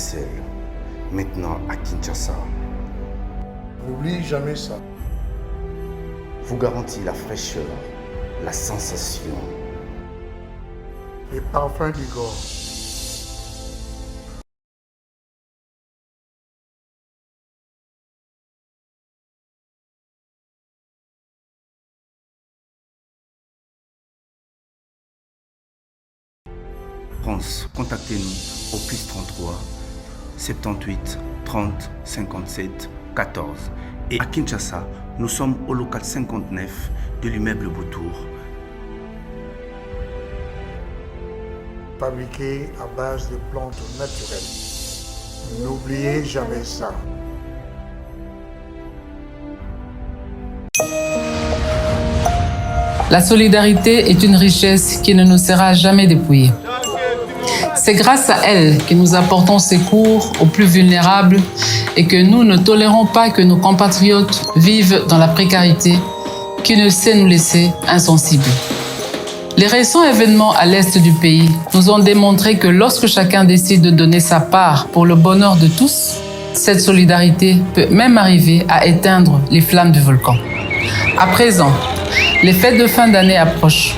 Bruxelles, maintenant à Kinshasa, N'oublie jamais ça. vous garantit la fraîcheur, la sensation. Les parfums d'Igor. France, contactez-nous au +33 78 30 57 14. Et à Kinshasa, nous sommes au local 59 de l'immeuble Boutour. Fabriqué à base de plantes naturelles. N'oubliez jamais ça. La solidarité est une richesse qui ne nous sera jamais dépouillée. C'est grâce à elle que nous apportons secours aux plus vulnérables et que nous ne tolérons pas que nos compatriotes vivent dans la précarité qui ne sait nous laisser insensibles. Les récents événements à l'est du pays nous ont démontré que lorsque chacun décide de donner sa part pour le bonheur de tous, cette solidarité peut même arriver à éteindre les flammes du volcan. À présent, les fêtes de fin d'année approchent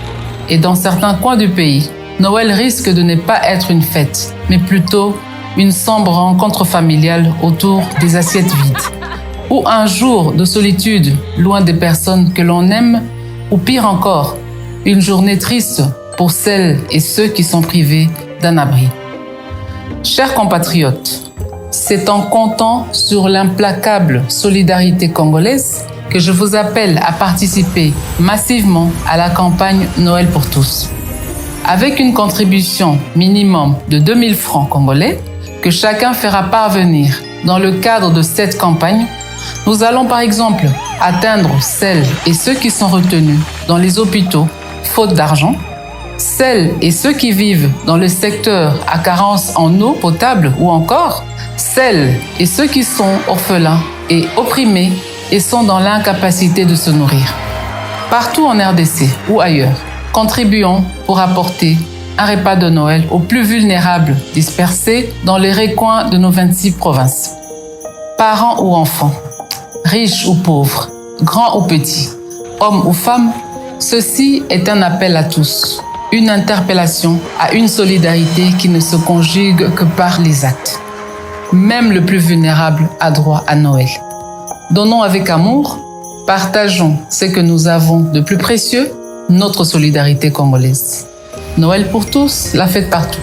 et dans certains coins du pays, Noël risque de ne pas être une fête, mais plutôt une sombre rencontre familiale autour des assiettes vides. Ou un jour de solitude loin des personnes que l'on aime, ou pire encore, une journée triste pour celles et ceux qui sont privés d'un abri. Chers compatriotes, c'est en comptant sur l'implacable solidarité congolaise que je vous appelle à participer massivement à la campagne Noël pour tous. Avec une contribution minimum de 2000 francs congolais que chacun fera parvenir dans le cadre de cette campagne, nous allons par exemple atteindre celles et ceux qui sont retenus dans les hôpitaux faute d'argent, celles et ceux qui vivent dans le secteur à carence en eau potable ou encore celles et ceux qui sont orphelins et opprimés et sont dans l'incapacité de se nourrir. Partout en RDC ou ailleurs, contribuons pour apporter un repas de Noël aux plus vulnérables dispersés dans les recoins de nos 26 provinces. Parents ou enfants, riches ou pauvres, grands ou petits, hommes ou femmes, ceci est un appel à tous, une interpellation à une solidarité qui ne se conjugue que par les actes. Même le plus vulnérable a droit à Noël. Donnons avec amour, partageons ce que nous avons de plus précieux, notre solidarité congolaise. Noël pour tous, la fête partout.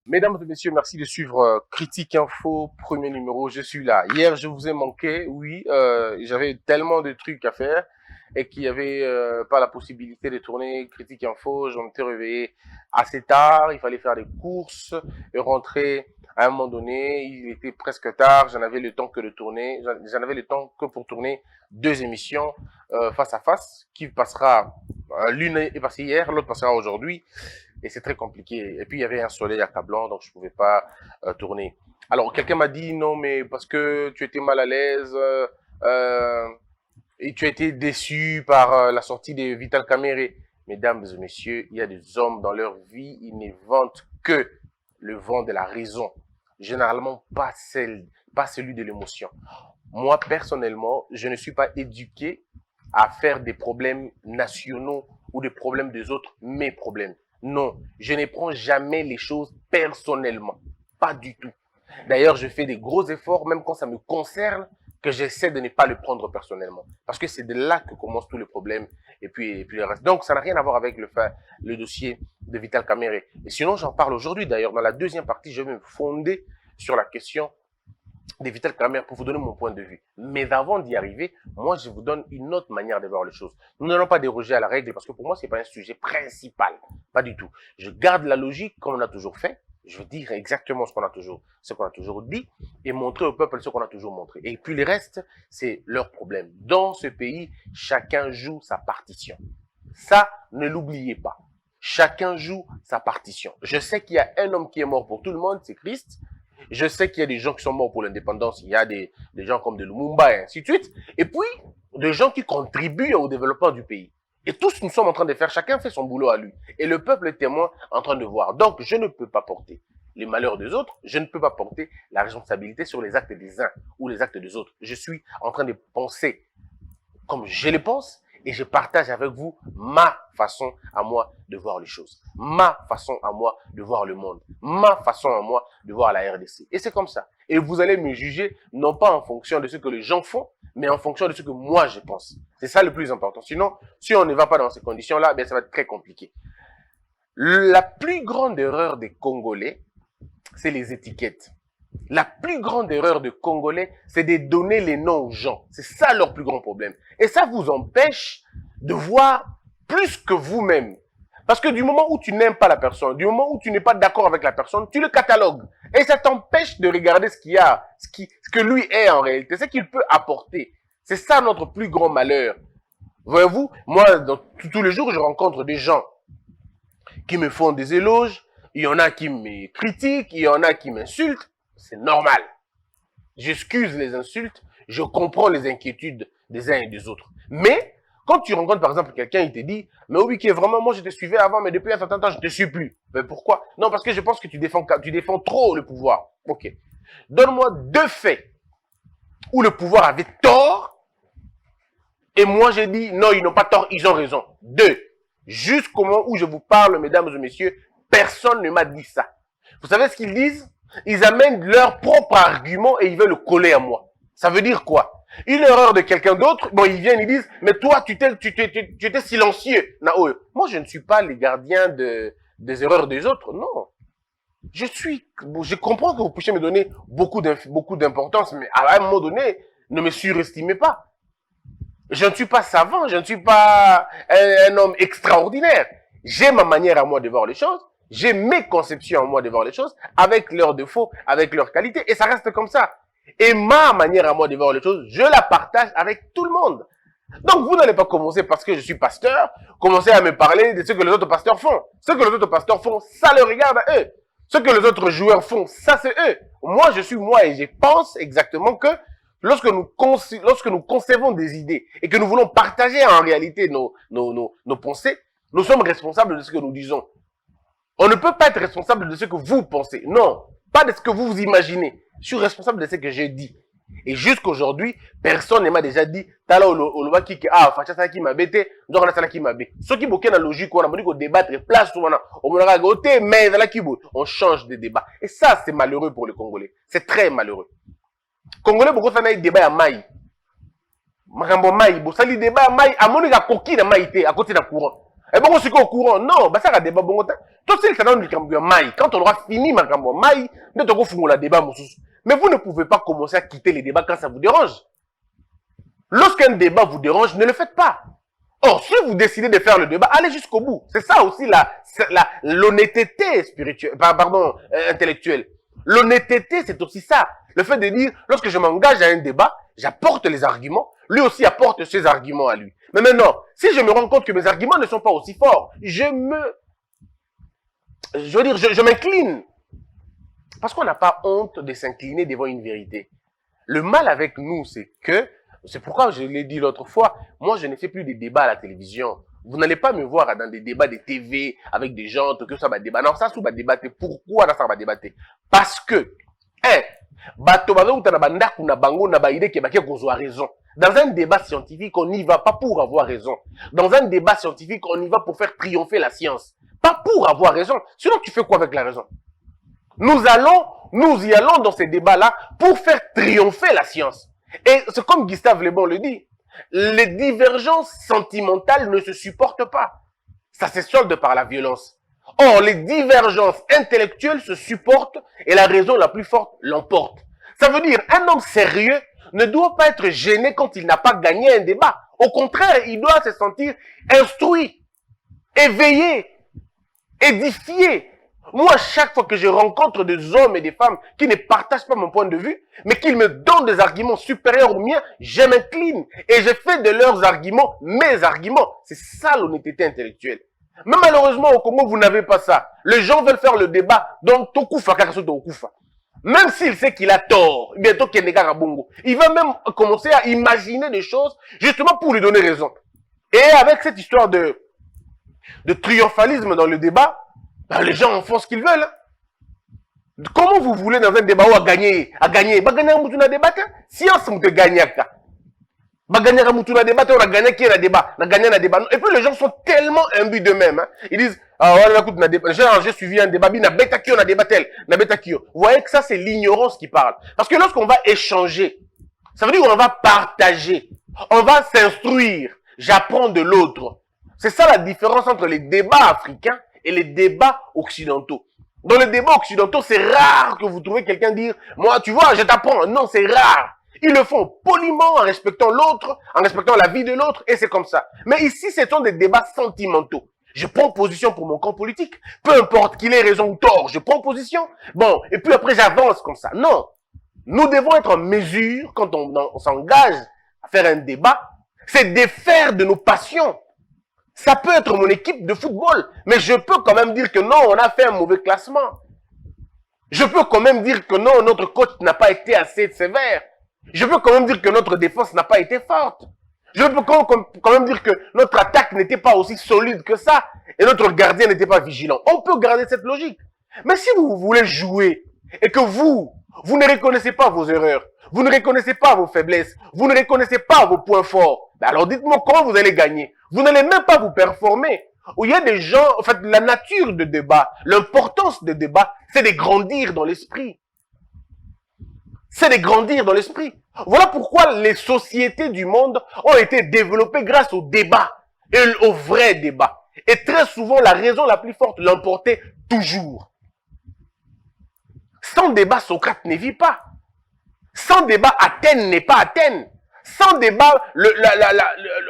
Mesdames et messieurs, merci de suivre Critique Info, premier numéro, je suis là. Hier, je vous ai manqué, oui, j'avais tellement de trucs à faire et qu'il n'y avait pas la possibilité de tourner Critique Info. J'en étais réveillé assez tard, il fallait faire des courses et rentrer à un moment donné. Il était presque tard, j'en avais le temps que de tourner, j'en avais le temps que pour tourner 2 émissions face à face qui passera, l'une est passée hier, l'autre passera aujourd'hui. Et c'est très compliqué. Et puis, il y avait un soleil accablant, donc je ne pouvais pas tourner. Alors, quelqu'un m'a dit, non, mais parce que tu étais mal à l'aise et tu as été déçu par la sortie de Vital Kamere. Mesdames et messieurs, il y a des hommes dans leur vie, ils ne vantent que le vent de la raison. Généralement, pas celui de l'émotion. Moi, personnellement, je ne suis pas éduqué à faire des problèmes nationaux ou des problèmes des autres, mes problèmes. Non, je ne prends jamais les choses personnellement. Pas du tout. D'ailleurs, je fais des gros efforts, même quand ça me concerne, que j'essaie de ne pas le prendre personnellement. Parce que c'est de là que commencent tous les problèmes et puis le reste. Donc, ça n'a rien à voir avec le dossier de Vital Kamere. Et sinon, j'en parle aujourd'hui. D'ailleurs, dans la deuxième partie, je vais me fonder sur la question de Vital Kamere pour vous donner mon point de vue. Mais avant d'y arriver, moi, je vous donne une autre manière de voir les choses. Nous n'allons pas déroger à la règle parce que pour moi, c'est pas un sujet principal. Pas du tout. Je garde la logique comme on a toujours fait. Je veux dire exactement ce qu'on a toujours dit et montrer au peuple ce qu'on a toujours montré. Et puis le reste, c'est leur problème. Dans ce pays, chacun joue sa partition. Ça, ne l'oubliez pas. Chacun joue sa partition. Je sais qu'il y a un homme qui est mort pour tout le monde, c'est Christ. Je sais qu'il y a des gens qui sont morts pour l'indépendance. Il y a des gens comme de Lumumba et ainsi de suite. Et puis, des gens qui contribuent au développement du pays. Et tous nous sommes en train de faire, chacun fait son boulot à lui. Et le peuple est témoin en train de voir. Donc, je ne peux pas porter les malheurs des autres, je ne peux pas porter la responsabilité sur les actes des uns ou les actes des autres. Je suis en train de penser comme je les pense et je partage avec vous ma façon à moi de voir les choses, ma façon à moi de voir le monde, ma façon à moi de voir la RDC. Et c'est comme ça. Et vous allez me juger non pas en fonction de ce que les gens font, mais en fonction de ce que moi je pense. C'est ça le plus important. Sinon, si on ne va pas dans ces conditions-là, bien ça va être très compliqué. La plus grande erreur des Congolais, c'est les étiquettes. La plus grande erreur des Congolais, c'est de donner les noms aux gens. C'est ça leur plus grand problème. Et ça vous empêche de voir plus que vous-même. Parce que du moment où tu n'aimes pas la personne, du moment où tu n'es pas d'accord avec la personne, tu le catalogues. Et ça t'empêche de regarder ce qu'il y a, ce que lui est en réalité, ce qu'il peut apporter. C'est ça notre plus grand malheur. Voyez-vous, moi, tous les jours, je rencontre des gens qui me font des éloges. Il y en a qui me critiquent, il y en a qui m'insultent. C'est normal. J'excuse les insultes, je comprends les inquiétudes des uns et des autres. Mais, quand tu rencontres par exemple quelqu'un, il te dit, mais oui, qui est vraiment, moi je te suivais avant, mais depuis un certain temps, je ne te suis plus. Mais pourquoi? Non, parce que je pense que tu défends trop le pouvoir. Ok. Donne-moi 2 faits où le pouvoir avait tort, et moi j'ai dit, non, ils n'ont pas tort, ils ont raison. 2. Jusqu'au moment où je vous parle, mesdames et messieurs, personne ne m'a dit ça. Vous savez ce qu'ils disent? Ils amènent leur propre argument et ils veulent le coller à moi. Ça veut dire quoi? Une erreur de quelqu'un d'autre, bon, ils viennent, ils disent, mais toi, tu étais silencieux. Non, moi, je ne suis pas les gardiens des erreurs des autres, non. Je comprends que vous puissiez me donner beaucoup d'importance, mais à un moment donné, ne me surestimez pas. Je ne suis pas savant, je ne suis pas un homme extraordinaire. J'ai ma manière à moi de voir les choses. J'ai mes conceptions à moi de voir les choses, avec leurs défauts, avec leurs qualités, et ça reste comme ça. Et ma manière à moi de voir les choses, je la partage avec tout le monde. Donc vous n'allez pas commencer parce que je suis pasteur, commencer à me parler de ce que les autres pasteurs font. Ce que les autres pasteurs font, ça leur regarde à eux. Ce que les autres joueurs font, ça c'est eux. Moi, je suis moi et je pense exactement que lorsque nous concevons des idées et que nous voulons partager en réalité nos pensées, nous sommes responsables de ce que nous disons. On ne peut pas être responsable de ce que vous pensez. Non, pas de ce que vous imaginez. Je suis responsable de ce que j'ai dit. Et jusqu'aujourd'hui, personne ne m'a déjà dit, tala oloba qui facha ça qui m'a bêté, donc ça qui m'a bêté. Ce qui bouquet la logique, on a dit qu'on débattre place, on change de débat. Et ça, c'est malheureux pour les Congolais. C'est très malheureux. Congolais, beaucoup de fois, débat à maï. Makambo maï, bon, ça, débat à maï, à mon égard, coquille à maïté, à côté d'un courant. Et bon, c'est au courant. Non, bah ça va débat bon temps. Tout c'est ça dans le camp maï. Quand on aura fini ma camp maï, ne te refous la débat mon sous. Mais vous ne pouvez pas commencer à quitter les débats quand ça vous dérange. Lorsqu'un débat vous dérange, ne le faites pas. Or, si vous décidez de faire le débat, allez jusqu'au bout. C'est ça aussi l'honnêteté spirituelle, intellectuelle. L'honnêteté, c'est aussi ça. Le fait de dire, lorsque je m'engage à un débat, j'apporte les arguments, lui aussi apporte ses arguments à lui. Mais maintenant, si je me rends compte que mes arguments ne sont pas aussi forts, je m'incline. Parce qu'on n'a pas honte de s'incliner devant une vérité. Le mal avec nous, c'est pourquoi je l'ai dit l'autre fois, moi je ne fais plus des débats à la télévision. Vous n'allez pas me voir dans des débats de TV avec des gens que ça va débattre. Non, ça va débattre. Pourquoi ça va débattre? Parce que, dans un débat scientifique, on n'y va pas pour avoir raison. Dans un débat scientifique, on y va pour faire triompher la science. Pas pour avoir raison. Sinon, tu fais quoi avec la raison? Nous y allons dans ces débats-là pour faire triompher la science. Et c'est comme Gustave Le Bon le dit. Les divergences sentimentales ne se supportent pas. Ça se solde par la violence. Or, les divergences intellectuelles se supportent et la raison la plus forte l'emporte. Ça veut dire, un homme sérieux ne doit pas être gêné quand il n'a pas gagné un débat. Au contraire, il doit se sentir instruit, éveillé, édifié. Moi, chaque fois que je rencontre des hommes et des femmes qui ne partagent pas mon point de vue, mais qui me donnent des arguments supérieurs aux miens, je m'incline et je fais de leurs arguments mes arguments. C'est ça l'honnêteté intellectuelle. Mais malheureusement, au Congo, vous n'avez pas ça. Les gens veulent faire le débat, donc Tokufa, Tokufa. Même s'il sait qu'il a tort, bientôt qu'il n'est qu'à Bongo. Il va même commencer à imaginer des choses, justement pour lui donner raison. Et avec cette histoire de triomphalisme dans le débat, ben les gens en font ce qu'ils veulent. Hein. Comment vous voulez dans un débat où à gagner, un débat, science vous gagner. On a gagné qui est le débat, on a gagné un débat. Et puis les gens sont tellement imbus d'eux-mêmes. Hein. Ils disent, ah voilà, écoute, j'ai suivi un débat, on a débat tel, Vous voyez que ça c'est l'ignorance qui parle. Parce que lorsqu'on va échanger, ça veut dire qu'on va partager, on va s'instruire. J'apprends de l'autre. C'est ça la différence entre les débats africains et les débats occidentaux. Dans les débats occidentaux, c'est rare que vous trouvez quelqu'un dire, moi, tu vois, je t'apprends. Non, c'est rare. Ils le font poliment, en respectant l'autre, en respectant la vie de l'autre, et c'est comme ça. Mais ici, ce sont des débats sentimentaux. Je prends position pour mon camp politique. Peu importe qu'il ait raison ou tort, je prends position. Bon, et puis après, j'avance comme ça. Non. Nous devons être en mesure, quand on s'engage à faire un débat, c'est défaire de nos passions. Ça peut être mon équipe de football, mais je peux quand même dire que non, on a fait un mauvais classement. Je peux quand même dire que non, notre coach n'a pas été assez sévère. Je peux quand même dire que notre défense n'a pas été forte. Je peux quand même dire que notre attaque n'était pas aussi solide que ça et notre gardien n'était pas vigilant. On peut garder cette logique. Mais si vous voulez jouer et que vous ne reconnaissez pas vos erreurs, vous ne reconnaissez pas vos faiblesses, vous ne reconnaissez pas vos points forts, alors dites-moi comment vous allez gagner. Vous n'allez même pas vous performer. Où il y a des gens, en fait, la nature de débat, l'importance de débat, c'est de grandir dans l'esprit. C'est de grandir dans l'esprit. Voilà pourquoi les sociétés du monde ont été développées grâce au débat et au vrai débat. Et très souvent, la raison la plus forte l'emportait toujours. Sans débat, Socrate ne vit pas. Sans débat, Athènes n'est pas Athènes. Sans débat, le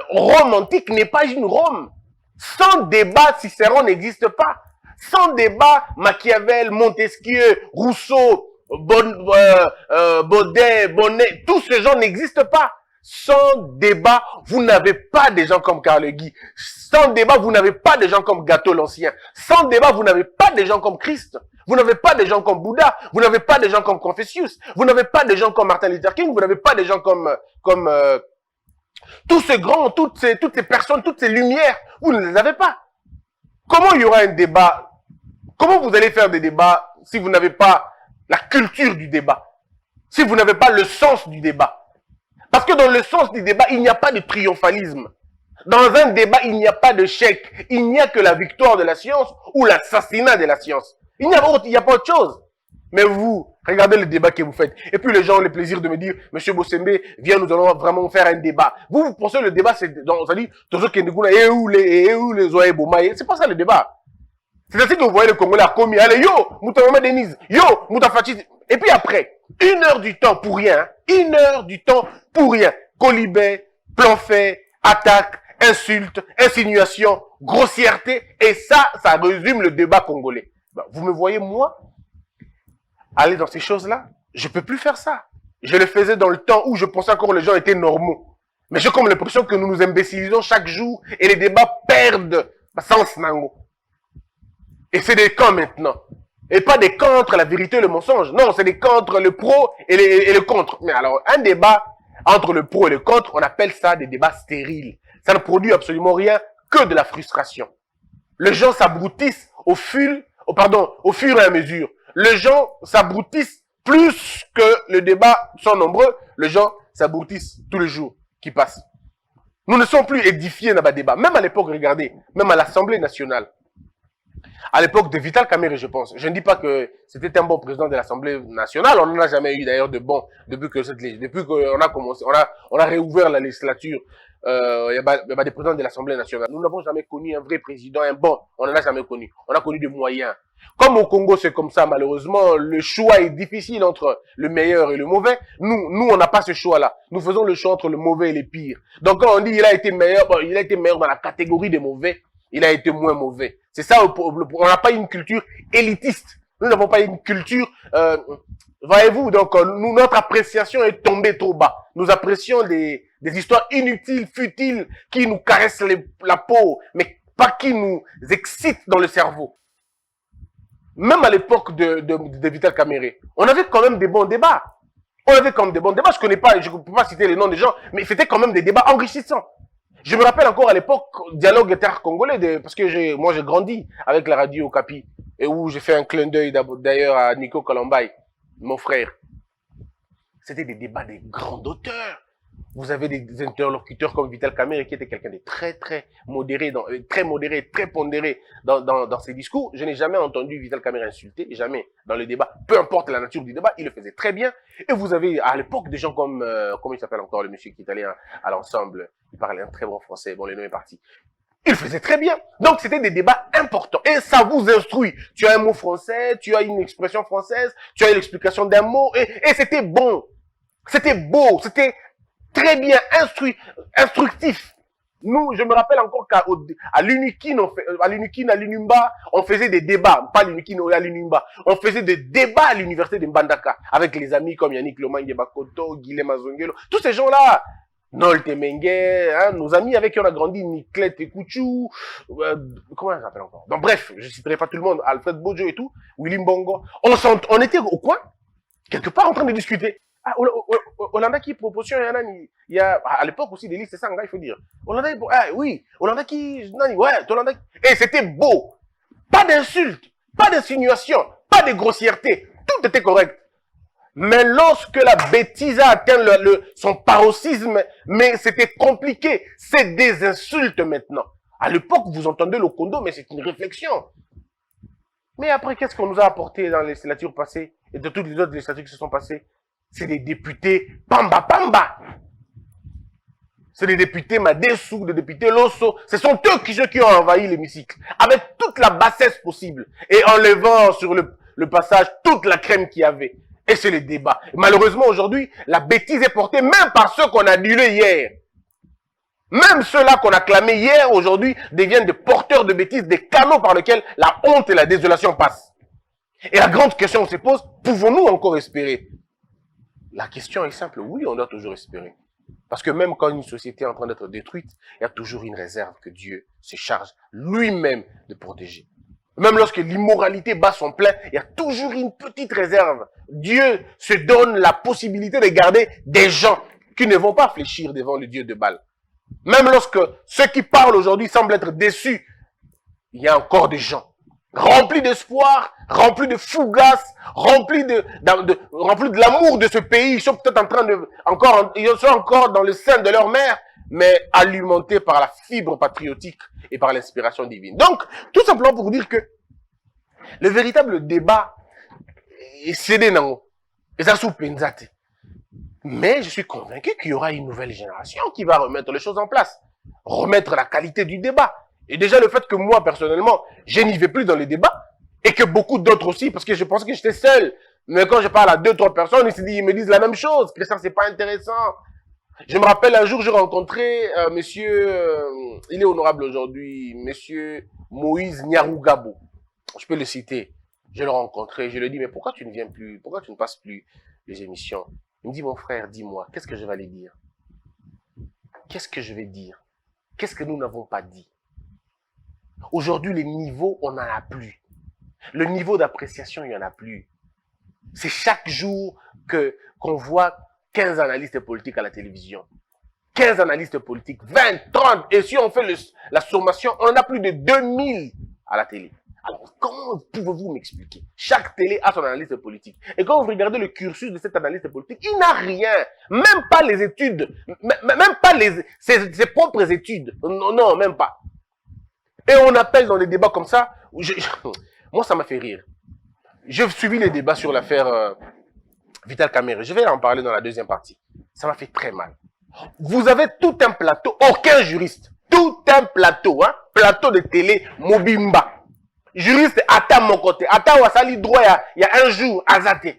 Rome antique n'est pas une Rome. Sans débat, Cicéron n'existe pas. Sans débat, Machiavel, Montesquieu, Rousseau, Baudet, Bonnet, tous ces gens n'existent pas. Sans débat, vous n'avez pas des gens comme Carnegie. Sans débat, vous n'avez pas des gens comme Gatto l'Ancien. Sans débat, vous n'avez pas des gens comme Christ. Vous n'avez pas des gens comme Bouddha. Vous n'avez pas des gens comme Confucius. Vous n'avez pas des gens comme Martin Luther King. Vous n'avez pas des gens comme tous ces grands, toutes ces personnes, toutes ces lumières. Vous ne les avez pas. Comment il y aura un débat? Comment vous allez faire des débats si vous n'avez pas la culture du débat? Si vous n'avez pas le sens du débat? Parce que dans le sens du débat, il n'y a pas de triomphalisme. Dans un débat, il n'y a pas de chèque. Il n'y a que la victoire de la science ou l'assassinat de la science. Il n'y a pas autre chose. Mais vous, regardez le débat que vous faites. Et puis les gens ont le plaisir de me dire, Monsieur Bossembe, viens, nous allons vraiment faire un débat. Vous pensez que le débat, c'est, ça dit, c'est pas ça le débat. C'est-à-dire que vous voyez le Congolais a commis, allez, yo, Moutamama Denise, yo, Moutafachi. Et puis après, 1 heure du temps pour rien, 1 heure du temps pour rien. Colibet, plan fait, attaque, insulte, insinuation, grossièreté. Et ça résume le débat congolais. Ben, vous me voyez, moi, aller dans ces choses-là, je peux plus faire ça. Je le faisais dans le temps où je pensais encore que les gens étaient normaux. Mais j'ai comme l'impression que nous nous imbécilisons chaque jour et les débats perdent sens nango. Et c'est des camps maintenant. Et pas des camps entre la vérité et le mensonge. Non, c'est des camps entre le pro et le contre. Mais alors, un débat entre le pro et le contre, on appelle ça des débats stériles. Ça ne produit absolument rien que de la frustration. Les gens s'abroutissent au fur et à mesure. Les gens s'abroutissent plus que les débats sont nombreux. Les gens s'abroutissent tous les jours qui passent. Nous ne sommes plus édifiés dans le débat. Même à l'époque, regardez, même à l'Assemblée nationale. À l'époque de Vital Kamerhe, je pense. Je ne dis pas que c'était un bon président de l'Assemblée nationale. On n'en a jamais eu d'ailleurs de bon depuis qu'on a commencé, on a réouvert la législature. Il y a des présidents de l'Assemblée nationale. Nous n'avons jamais connu un vrai président, un bon. On n'en a jamais connu. On a connu des moyens. Comme au Congo, c'est comme ça, malheureusement, le choix est difficile entre le meilleur et le mauvais. Nous, on n'a pas ce choix-là. Nous faisons le choix entre le mauvais et le pire. Donc, quand on dit il a été meilleur, bon, il a été meilleur dans la catégorie des mauvais. Il a été moins mauvais. C'est ça, on n'a pas une culture élitiste. Nous n'avons pas une culture, voyez-vous, donc notre appréciation est tombée trop bas. Nous apprécions des histoires inutiles, futiles, qui nous caressent la peau, mais pas qui nous excitent dans le cerveau. Même à l'époque de Vital Kamerhe, on avait quand même des bons débats. Je ne peux pas citer les noms des gens, mais c'était quand même des débats enrichissants. Je me rappelle encore à l'époque, dialogue inter-congolais, parce que moi j'ai grandi avec la radio Okapi, et où j'ai fait un clin d'œil d'ailleurs à Nico Kalambay, mon frère. C'était des débats de grande hauteur. Vous avez des interlocuteurs comme Vital Kamerhe qui était quelqu'un de très modéré, très pondéré dans ses discours. Je n'ai jamais entendu Vital Kamerhe insulter, jamais dans le débat. Peu importe la nature du débat, il le faisait très bien. Et vous avez à l'époque des gens comme, comment il s'appelle encore le monsieur qui est allé à l'ensemble, il parlait un très bon français, bon le nom est parti. Il faisait très bien. Donc c'était des débats importants. Et ça vous instruit. Tu as un mot français, tu as une expression française, tu as l'explication d'un mot, et c'était bon. C'était beau, c'était très bien instructif. Nous, je me rappelle encore qu'à l'Unikin, à l'Unimba, on faisait des débats, pas l'Unikin, à l'Unimba. On faisait des débats à l'université de Mbandaka, avec les amis comme Yannick Lomangue Bakoto, Guilhem Azongelo, tous ces gens-là. Nol Temenge, hein, nos amis avec qui on a grandi, Niklet et Kouchou, comment on s'appelle encore? Donc bref, je citerai pas tout le monde, Alfred Bojo et tout, Willy Mbongo. On était au coin, quelque part en train de discuter. Ah, Hollanda qui proposition, il y a, à l'époque aussi, des listes, c'est ça, il faut dire. Hollanda, oui, Hollanda qui, ouais, Hollanda, et c'était beau. Pas d'insultes, pas d'insinuations, pas de grossièreté. Tout était correct. Mais lorsque la bêtise a atteint son paroxysme, mais c'était compliqué. C'est des insultes maintenant. À l'époque, vous entendez le Kondo, mais c'est une réflexion. Mais après, qu'est-ce qu'on nous a apporté dans les législatures passées et de toutes les autres législatures qui se sont passées? C'est des députés Pamba Pamba. C'est des députés Madessou, des députés Losso. Ce sont eux qui ont envahi l'hémicycle. Avec toute la bassesse possible. Et en levant sur le passage toute la crème qu'il y avait. Et c'est le débat. Malheureusement, aujourd'hui, la bêtise est portée même par ceux qu'on a annulés hier. Même ceux-là qu'on a clamés hier, aujourd'hui, deviennent des porteurs de bêtises, des canaux par lesquels la honte et la désolation passent. Et la grande question se pose, pouvons-nous encore espérer? La question est simple, oui, on doit toujours espérer. Parce que même quand une société est en train d'être détruite, il y a toujours une réserve que Dieu se charge lui-même de protéger. Même lorsque l'immoralité bat son plein, il y a toujours une petite réserve. Dieu se donne la possibilité de garder des gens qui ne vont pas fléchir devant le Dieu de Baal. Même lorsque ceux qui parlent aujourd'hui semblent être déçus, il y a encore des gens remplis d'espoir, remplis de fougasse, remplis de l'amour de ce pays. Ils sont peut-être en train ils sont encore dans le sein de leur mère, mais alimentés par la fibre patriotique et par l'inspiration divine. Donc, tout simplement pour vous dire que le véritable débat est cédé dans et ça sous penzate. Mais je suis convaincu qu'il y aura une nouvelle génération qui va remettre les choses en place, remettre la qualité du débat. Et déjà le fait que moi, personnellement, je n'y vais plus dans les débats, et que beaucoup d'autres aussi, parce que je pensais que j'étais seul. Mais quand je parle à 2-3 personnes, ils me disent la même chose, que ça, c'est pas intéressant. Je me rappelle un jour, j'ai rencontré monsieur, il est honorable aujourd'hui, monsieur Moïse Nyarugabo. Je peux le citer. Je l'ai rencontré, je lui ai dit, mais pourquoi tu ne viens plus, pourquoi tu ne passes plus les émissions? Il me dit, mon frère, dis-moi, qu'est-ce que je vais aller dire? Qu'est-ce que je vais dire? Qu'est-ce que nous n'avons pas dit? Aujourd'hui, les niveaux, on n'en a plus. Le niveau d'appréciation, il n'y en a plus. C'est chaque jour qu'on voit 15 analystes politiques à la télévision. 15 analystes politiques, 20, 30. Et si on fait la sommation, on en a plus de 2000 à la télé. Alors, comment pouvez-vous m'expliquer? Chaque télé a son analyste politique. Et quand vous regardez le cursus de cet analyste politique, il n'a rien. Même pas les études. Même pas ses propres études. Non, même pas. Et on appelle dans les débats comme ça. Moi, ça m'a fait rire. J'ai suivi les débats sur l'affaire Vital Kamerhe. Je vais en parler dans la deuxième partie. Ça m'a fait très mal. Vous avez tout un plateau, aucun juriste. Tout un plateau, hein. Plateau de télé, Mobimba. Juriste, à mon côté. Attends, Wasali droit, il y a un jour, Azate.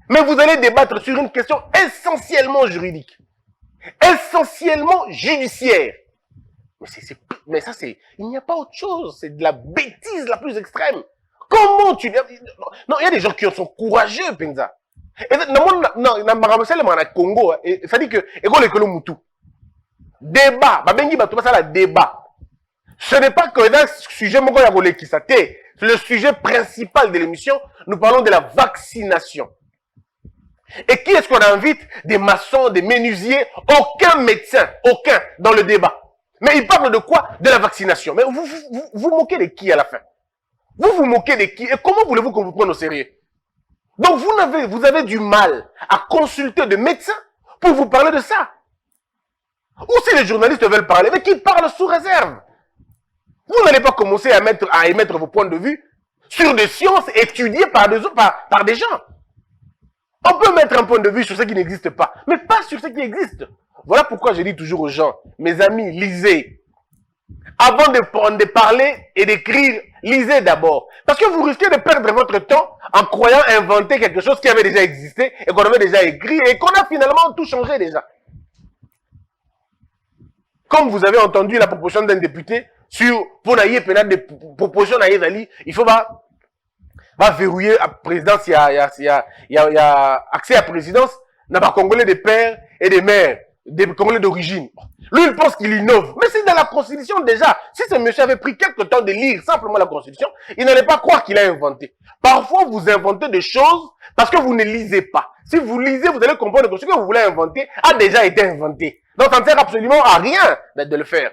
Mais vous allez débattre sur une question essentiellement juridique. Essentiellement judiciaire. Mais ça, il n'y a pas autre chose. C'est de la bêtise la plus extrême. Comment tu... Non, il y a des gens qui sont courageux, Penza. Et dans Congo, ça dit que, débat, débat. Ce n'est pas que dans ce sujet, le sujet principal de l'émission, nous parlons de la vaccination. Et qui est-ce qu'on invite? Des maçons, des menuisiers, aucun médecin, aucun dans le débat. Mais il parle de quoi? De la vaccination. Mais vous moquez de qui à la fin? Vous vous moquez de qui? Et comment voulez-vous qu'on vous prenne au sérieux? Donc vous avez du mal à consulter de médecins pour vous parler de ça. Ou si les journalistes veulent parler, mais qu'ils parlent sous réserve. Vous n'allez pas commencer à émettre vos points de vue sur des sciences étudiées par des gens. On peut mettre un point de vue sur ce qui n'existe pas, mais pas sur ce qui existe. Voilà pourquoi je dis toujours aux gens, mes amis, lisez. Avant de parler et d'écrire, lisez d'abord. Parce que vous risquez de perdre votre temps en croyant inventer quelque chose qui avait déjà existé et qu'on avait déjà écrit et qu'on a finalement tout changé déjà. Comme vous avez entendu la proposition d'un député sur pour naïe pénal de proposition naïe d'Ali, il faut va verrouiller la présidence, il y a accès à la présidence, n'a pas Congolais des pères et des mères, des Congolais d'origine. Lui, il pense qu'il innove. Mais c'est dans la Constitution déjà. Si ce monsieur avait pris quelque temps de lire simplement la Constitution, il n'allait pas croire qu'il a inventé. Parfois, vous inventez des choses parce que vous ne lisez pas. Si vous lisez, vous allez comprendre que ce que vous voulez inventer a déjà été inventé. Donc, ça ne sert absolument à rien de le faire.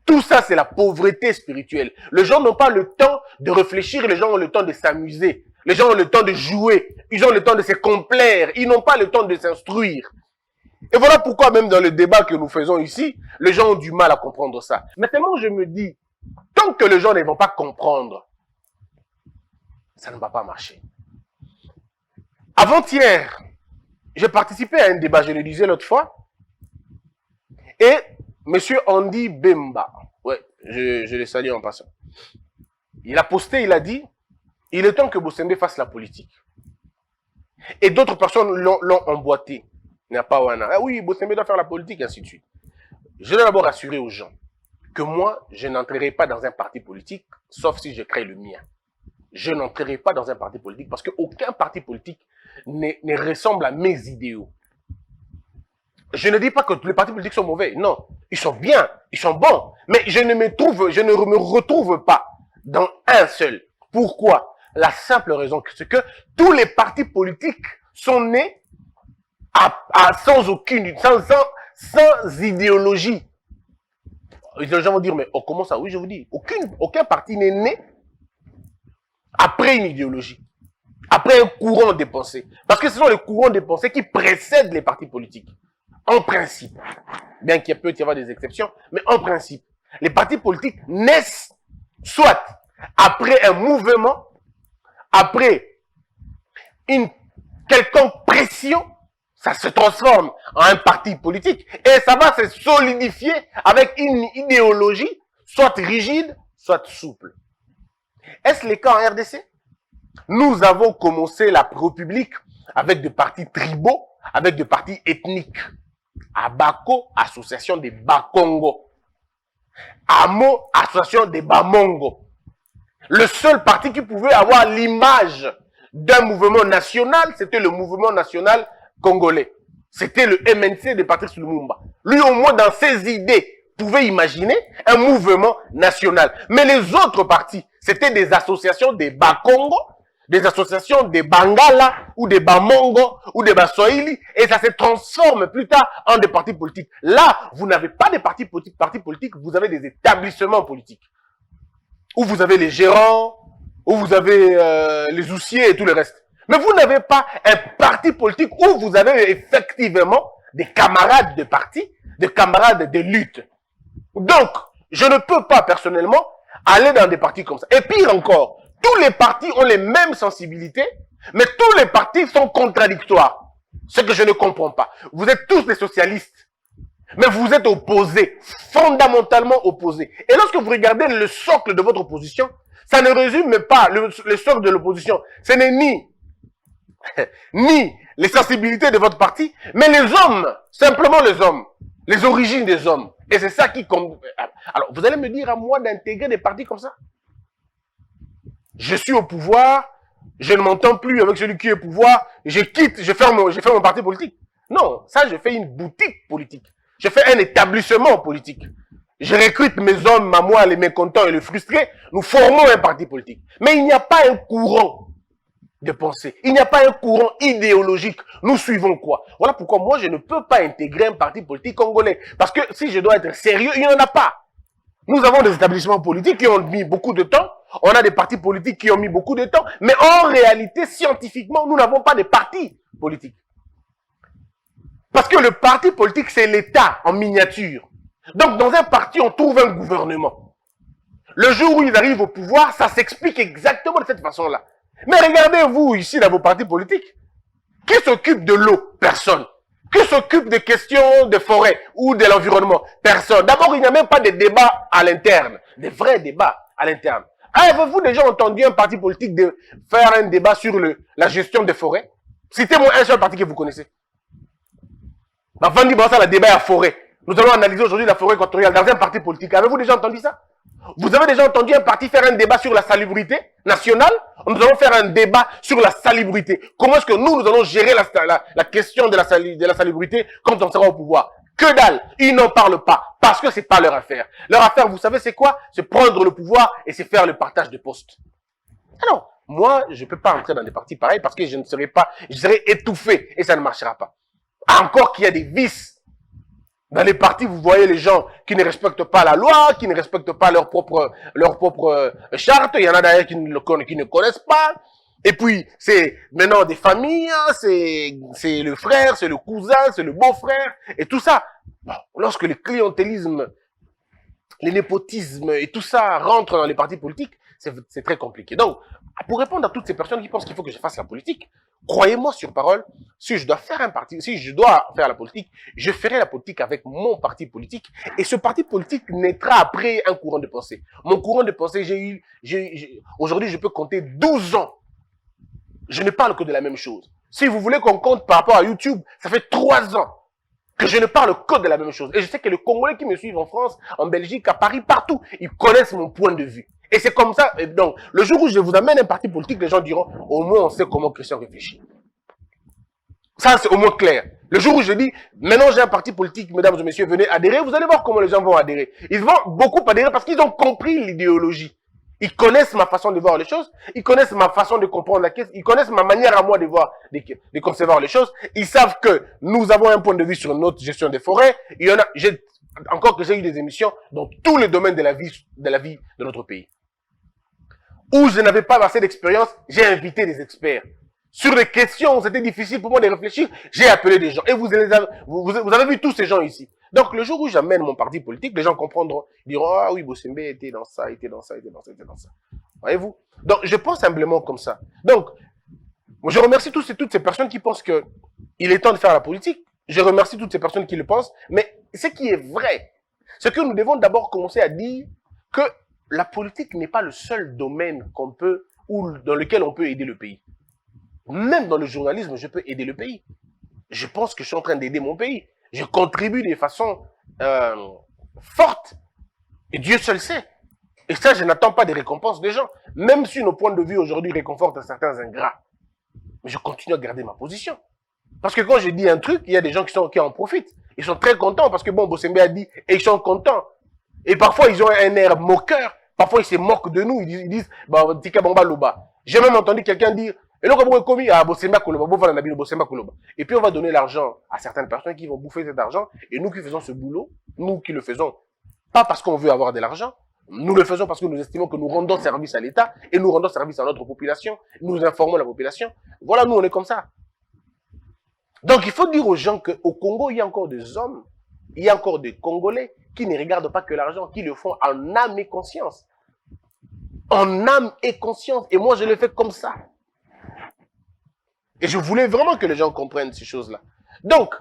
Tout ça, c'est la pauvreté spirituelle. Les gens n'ont pas le temps de réfléchir, les gens ont le temps de s'amuser. Les gens ont le temps de jouer. Ils ont le temps de se complaire. Ils n'ont pas le temps de s'instruire. Et voilà pourquoi même dans le débat que nous faisons ici, les gens ont du mal à comprendre ça. Mais tellement je me dis, tant que les gens ne vont pas comprendre, ça ne va pas marcher. Avant-hier, j'ai participé à un débat, je le disais l'autre fois, et monsieur Andy Bemba, ouais, je le salue en passant, il a posté, il a dit, il est temps que Bossembe fasse la politique. Et d'autres personnes l'ont emboîté. Il n'y a pas Wana. Ah oui, Bossembe doit faire la politique, ainsi de suite. Je dois d'abord rassurer aux gens que moi, je n'entrerai pas dans un parti politique, sauf si je crée le mien. Je n'entrerai pas dans un parti politique parce qu'aucun parti politique ne ressemble à mes idéaux. Je ne dis pas que tous les partis politiques sont mauvais. Non, ils sont bien, ils sont bons. Mais je ne me retrouve pas dans un seul. Pourquoi? La simple raison, c'est que tous les partis politiques sont nés sans idéologie. Les gens vont dire, mais oh, comment ça? Oui, je vous dis, aucun parti n'est né après une idéologie, après un courant de pensée. Parce que ce sont les courants de pensée qui précèdent les partis politiques. En principe, bien qu'il peut y avoir des exceptions, mais en principe, les partis politiques naissent soit après un mouvement, après une quelconque pression, ça se transforme en un parti politique et ça va se solidifier avec une idéologie, soit rigide, soit souple. Est-ce le cas en RDC? Nous avons commencé la République avec des partis tribaux, avec des partis ethniques. Abako, association des Bakongo. Amo, association des Bamongo. Le seul parti qui pouvait avoir l'image d'un mouvement national, c'était le mouvement national congolais. C'était le MNC de Patrice Lumumba. Lui, au moins, dans ses idées, pouvait imaginer un mouvement national. Mais les autres partis, c'était des associations des Bakongo, des associations des Bangala, ou des Bamongo, ou des Baswahili, et ça se transforme plus tard en des partis politiques. Là, vous n'avez pas des partis politiques, vous avez des établissements politiques. Où vous avez les gérants, où vous avez les oussiers et tout le reste. Mais vous n'avez pas un parti politique où vous avez effectivement des camarades de parti, des camarades de lutte. Donc, je ne peux pas personnellement aller dans des partis comme ça. Et pire encore, tous les partis ont les mêmes sensibilités, mais tous les partis sont contradictoires. Ce que je ne comprends pas. Vous êtes tous des socialistes, mais vous êtes opposés, fondamentalement opposés. Et lorsque vous regardez le socle de votre opposition, ça ne résume pas le socle de l'opposition. Ce n'est ni les sensibilités de votre parti, mais les hommes, simplement les hommes, les origines des hommes. Et c'est ça qui... Alors, vous allez me dire à moi d'intégrer des partis comme ça? Je suis au pouvoir, je ne m'entends plus avec celui qui est au pouvoir, je quitte, je ferme mon parti politique. Non, ça, je fais une boutique politique. Je fais un établissement politique. Je recrute mes hommes, mes mécontents et les frustrés. Nous formons un parti politique. Mais il n'y a pas un courant. de pensée. Il n'y a pas un courant idéologique. Nous suivons quoi? Voilà pourquoi moi, je ne peux pas intégrer un parti politique congolais. Parce que si je dois être sérieux, il n'y en a pas. Nous avons des établissements politiques qui ont mis beaucoup de temps. On a des partis politiques qui ont mis beaucoup de temps. Mais en réalité, scientifiquement, nous n'avons pas de partis politiques. Parce que le parti politique, c'est l'État en miniature. Donc, dans un parti, on trouve un gouvernement. Le jour où ils arrivent au pouvoir, ça s'explique exactement de cette façon-là. Mais regardez-vous ici dans vos partis politiques. Qui s'occupe de l'eau? Personne. Qui s'occupe des questions de forêt ou de l'environnement? Personne. D'abord, il n'y a même pas de débat à l'interne. Des vrais débats à l'interne. Avez-vous déjà entendu un parti politique de faire un débat sur la gestion des forêts? Citez-moi un seul parti que vous connaissez. Avant de dire ça, le débat à forêt. Nous allons analyser aujourd'hui la forêt équatoriale dans un parti politique. Avez-vous déjà entendu ça? Vous avez déjà entendu un parti faire un débat sur la salubrité nationale? Nous allons faire un débat sur la salubrité. Comment est-ce que nous allons gérer la question de la salubrité quand on sera au pouvoir? Que dalle! Ils n'en parlent pas parce que c'est pas leur affaire. Leur affaire, vous savez, c'est quoi? C'est prendre le pouvoir et c'est faire le partage de postes. Alors, moi, je ne peux pas entrer dans des partis pareils parce que je serai étouffé et ça ne marchera pas. Encore qu'il y a des vices. Dans les partis, vous voyez les gens qui ne respectent pas la loi, qui ne respectent pas leur propre charte. Il y en a d'ailleurs qui ne connaissent pas. Et puis, c'est maintenant des familles, c'est le frère, c'est le cousin, c'est le beau-frère, et tout ça. Bon, lorsque le clientélisme, le népotisme et tout ça rentrent dans les partis politiques, c'est très compliqué. Donc, pour répondre à toutes ces personnes qui pensent qu'il faut que je fasse la politique, croyez-moi sur parole, si je dois faire la politique, je ferai la politique avec mon parti politique. Et ce parti politique naîtra après un courant de pensée. Mon courant de pensée, aujourd'hui, je peux compter 12 ans. Je ne parle que de la même chose. Si vous voulez qu'on compte par rapport à YouTube, ça fait 3 ans que je ne parle que de la même chose. Et je sais que les Congolais qui me suivent en France, en Belgique, à Paris, partout, ils connaissent mon point de vue. Et c'est comme ça. Et donc, le jour où je vous amène un parti politique, les gens diront, au moins on sait comment Christian réfléchit. Ça, c'est au moins clair. Le jour où je dis, maintenant j'ai un parti politique, mesdames et messieurs, venez adhérer, vous allez voir comment les gens vont adhérer. Ils vont beaucoup adhérer parce qu'ils ont compris l'idéologie. Ils connaissent ma façon de voir les choses, ils connaissent ma façon de comprendre la question, ils connaissent ma manière à moi de voir, de concevoir les choses. Ils savent que nous avons un point de vue sur notre gestion des forêts. Il y en a, encore que j'ai eu des émissions dans tous les domaines de la vie de notre pays. Où je n'avais pas assez d'expérience, j'ai invité des experts. Sur des questions où c'était difficile pour moi de réfléchir, j'ai appelé des gens. Et vous avez vu tous ces gens ici. Donc, le jour où j'amène mon parti politique, les gens comprendront. Ils diront, ah oui, Bossembe était dans ça, était dans ça, était dans ça, était dans ça. Voyez-vous? Donc, je pense simplement comme ça. Donc, je remercie toutes ces personnes qui pensent que il est temps de faire la politique. Je remercie toutes ces personnes qui le pensent. Mais ce qui est vrai, c'est que nous devons d'abord commencer à dire que la politique n'est pas le seul domaine dans lequel on peut aider le pays. Même dans le journalisme, je peux aider le pays. Je pense que je suis en train d'aider mon pays. Je contribue de façon forte. Et Dieu seul sait. Et ça, je n'attends pas des récompenses des gens. Même si nos points de vue aujourd'hui réconfortent certains ingrats. Mais je continue à garder ma position. Parce que quand je dis un truc, il y a des gens qui en profitent. Ils sont très contents parce que bon, Bossembe a dit et ils sont contents. Et parfois, ils ont un air moqueur. Parfois, ils se moquent de nous. Ils disent, bah, Tika Bamba Loba. J'ai même entendu quelqu'un dire, et donc, on commis à Bossemba Koloba, Bossemba Koloba. Et puis, on va donner l'argent à certaines personnes qui vont bouffer cet argent. Et nous qui faisons ce boulot, nous qui le faisons, pas parce qu'on veut avoir de l'argent, nous le faisons parce que nous estimons que nous rendons service à l'État et nous rendons service à notre population. Nous informons la population. Voilà, nous, on est comme ça. Donc, il faut dire aux gens qu'au Congo, il y a encore des hommes, il y a encore des Congolais qui ne regardent pas que l'argent, qui le font en âme et conscience. En âme et conscience. Et moi, je le fais comme ça. Et je voulais vraiment que les gens comprennent ces choses-là. Donc,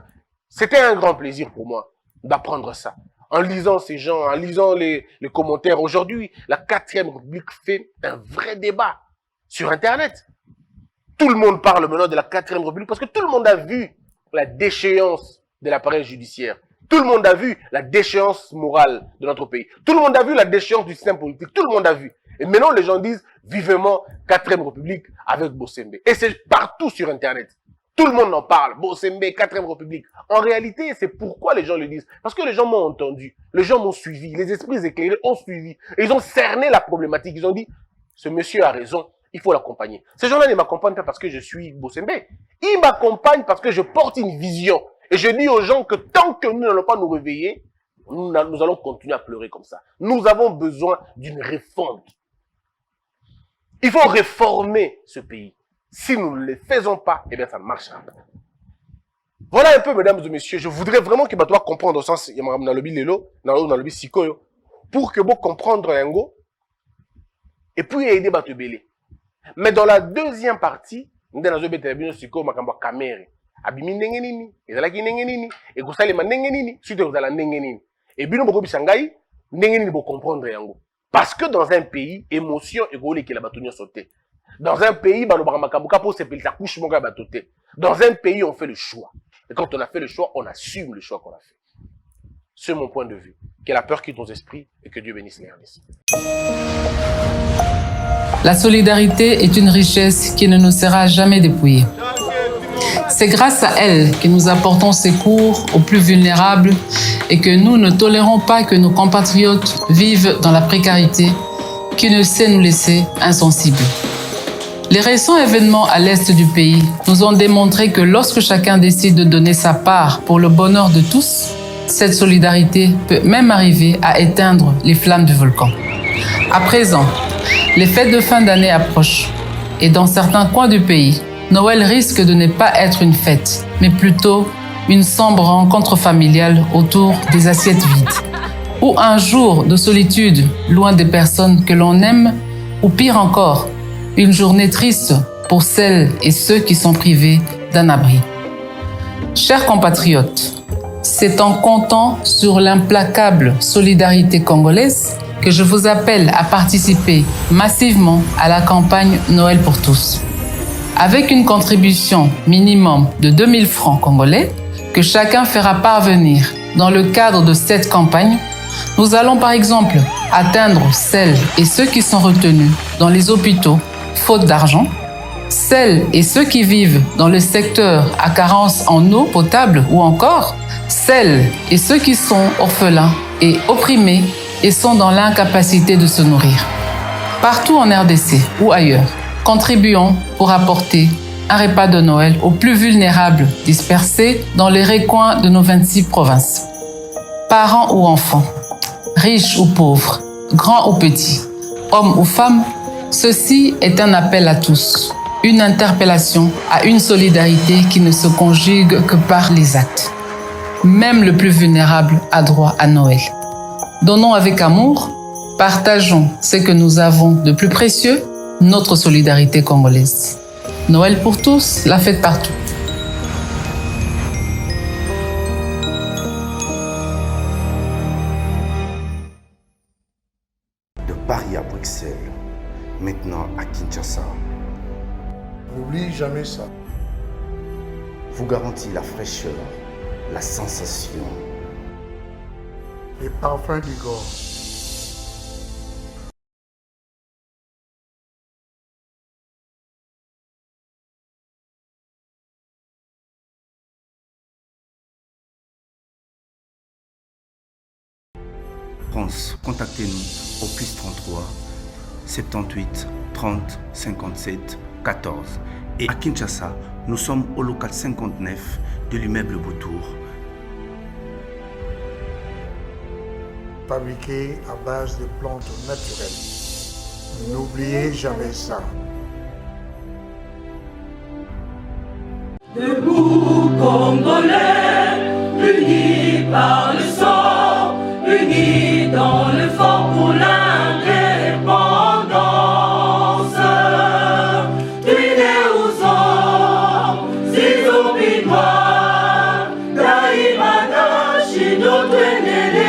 c'était un grand plaisir pour moi d'apprendre ça. En lisant ces gens, en lisant les commentaires. Aujourd'hui, la 4e République fait un vrai débat sur Internet. Tout le monde parle maintenant de la 4e République parce que tout le monde a vu la déchéance de l'appareil judiciaire. Tout le monde a vu la déchéance morale de notre pays. Tout le monde a vu la déchéance du système politique. Tout le monde a vu. Et maintenant, les gens disent vivement 4e République avec Bossembe. Et c'est partout sur Internet. Tout le monde en parle. Bossembe, 4e République. En réalité, c'est pourquoi les gens le disent. Parce que les gens m'ont entendu. Les gens m'ont suivi. Les esprits éclairés ont suivi. Et ils ont cerné la problématique. Ils ont dit, ce monsieur a raison. il faut l'accompagner. Ces gens-là ne m'accompagnent pas parce que je suis Bossembe. Ils m'accompagnent parce que je porte une vision. Et je dis aux gens que tant que nous n'allons pas nous réveiller, nous allons continuer à pleurer comme ça. Nous avons besoin d'une réforme. Il faut réformer ce pays. Si nous ne le faisons pas, eh bien ça ne marchera pas. Voilà un peu, mesdames et messieurs, je voudrais vraiment que tu comprendre au sens, il y a dans le lelo, dans le sikoyo, pour que vous comprendre yango, et puis aider à te belé. Mais dans la deuxième partie, nous avons besoin de sikoyo, makamba kamere. Abimi ndenge nini, ezalaki ndenge nini, et kosalema ndenge nini, suite kozala ndenge nini. Et bino boko bisangai, ndenge nini bo comprendre yango. Parce que dans un pays, émotion et gole qui la batonio sauté. Dans un pays, dans un pays, on fait le choix. Et quand on a fait le choix, on assume le choix qu'on a fait. C'est mon point de vue. Que la peur quitte nos esprits et que Dieu bénisse les RDC. La solidarité est une richesse qui ne nous sera jamais dépouillée. C'est grâce à elle que nous apportons secours aux plus vulnérables et que nous ne tolérons pas que nos compatriotes vivent dans la précarité qui ne sait nous laisser insensibles. Les récents événements à l'est du pays nous ont démontré que lorsque chacun décide de donner sa part pour le bonheur de tous, cette solidarité peut même arriver à éteindre les flammes du volcan. À présent, les fêtes de fin d'année approchent et dans certains coins du pays, Noël risque de ne pas être une fête, mais plutôt une sombre rencontre familiale autour des assiettes vides. Ou un jour de solitude loin des personnes que l'on aime, ou pire encore, une journée triste pour celles et ceux qui sont privés d'un abri. Chers compatriotes, c'est en comptant sur l'implacable solidarité congolaise que je vous appelle à participer massivement à la campagne Noël pour tous. Avec une contribution minimum de 2000 francs congolais que chacun fera parvenir dans le cadre de cette campagne, nous allons par exemple atteindre celles et ceux qui sont retenus dans les hôpitaux faute d'argent, celles et ceux qui vivent dans le secteur à carence en eau potable ou encore celles et ceux qui sont orphelins et opprimés et sont dans l'incapacité de se nourrir. Partout en RDC ou ailleurs, contribuons pour apporter un repas de Noël aux plus vulnérables dispersés dans les recoins de nos 26 provinces. Parents ou enfants, riches ou pauvres, grands ou petits, hommes ou femmes, ceci est un appel à tous, une interpellation à une solidarité qui ne se conjugue que par les actes. Même le plus vulnérable a droit à Noël. Donnons avec amour, partageons ce que nous avons de plus précieux, notre solidarité congolaise. Noël pour tous, la fête partout. De Paris à Bruxelles, maintenant à Kinshasa, N'oublie jamais ça. vous garantit la fraîcheur, la sensation. Les parfums d'Igor. France, contactez-nous au +33 78 30 57 14. Et à Kinshasa, nous sommes au local 59 de l'immeuble Boutour. Fabriqué à base de plantes naturelles. N'oubliez jamais ça. Debout Congolais, unis par le sang.